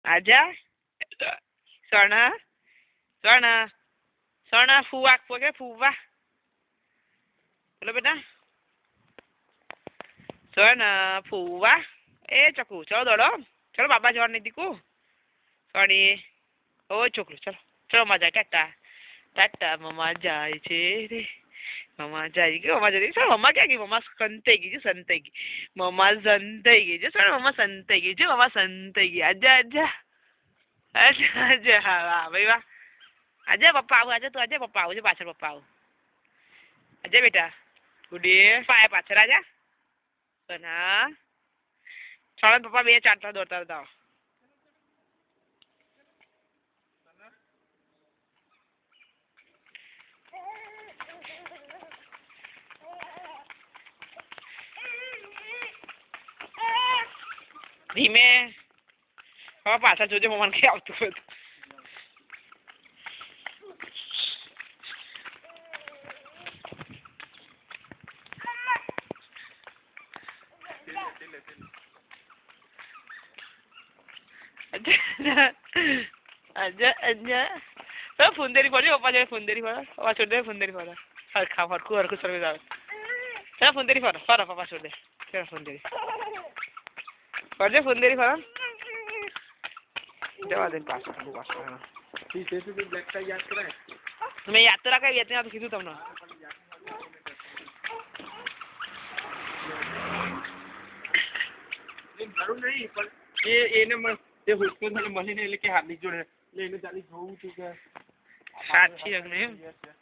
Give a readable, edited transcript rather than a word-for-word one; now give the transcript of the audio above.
आजा सोना सोना सोना फूआ के फूआ बोलो बेटा सोना फूआ ए चकू चलो दौड़ो चलो बाबा जोर नहीं दिखू सॉरी ओ छोकरू चलो चलो मजा टाटा टाटा मम्मा जाए छे रे मम्मा जाएगी मम्मा जाएगी चलो मम्मा क्या की मम्मा संतेगी जो संतेगी मम्मा संतेगी जो चलो मम्मा संतेगी जो मम्मा संतेगी आजा आजा आजा आजा वाह भाई वाह आजा पप्पा आऊ आजा तू आजा पप्पा आऊ जो पाछળ पप्पा आऊ आजा बेटा गुडी पाए पाछળ आजा सोना चलो पप्पा બે ચાટતા દોડતા હતા ધીમે હવે પાછળ જોજે મમ્માને કઈ આવતું હતું आजा आजा तो फुंदेरी पड़ी पप्पा जो फुंदेरी पड़ा पप्पा छोड़ दे फुंदेरी पड़ा हरखा हरकू सर में जाओ चलो फुंदेरी पड़ा पड़ा पप्पा छोड़ दे चलो फुंदेरी पड़ दे फुंदेरी पड़ा जवा दिन पास ठीक है तो ब्लैक का याद कराए मैं याद तो रखा याद नहीं तो कीधु तुमने जरूर नहीं पर ये ने તે હુસ્કો મને મળીને એટલે કે હાર્દિક જોડે લઈને ચાલી જોઉં છું કે સાચી અગ્નિ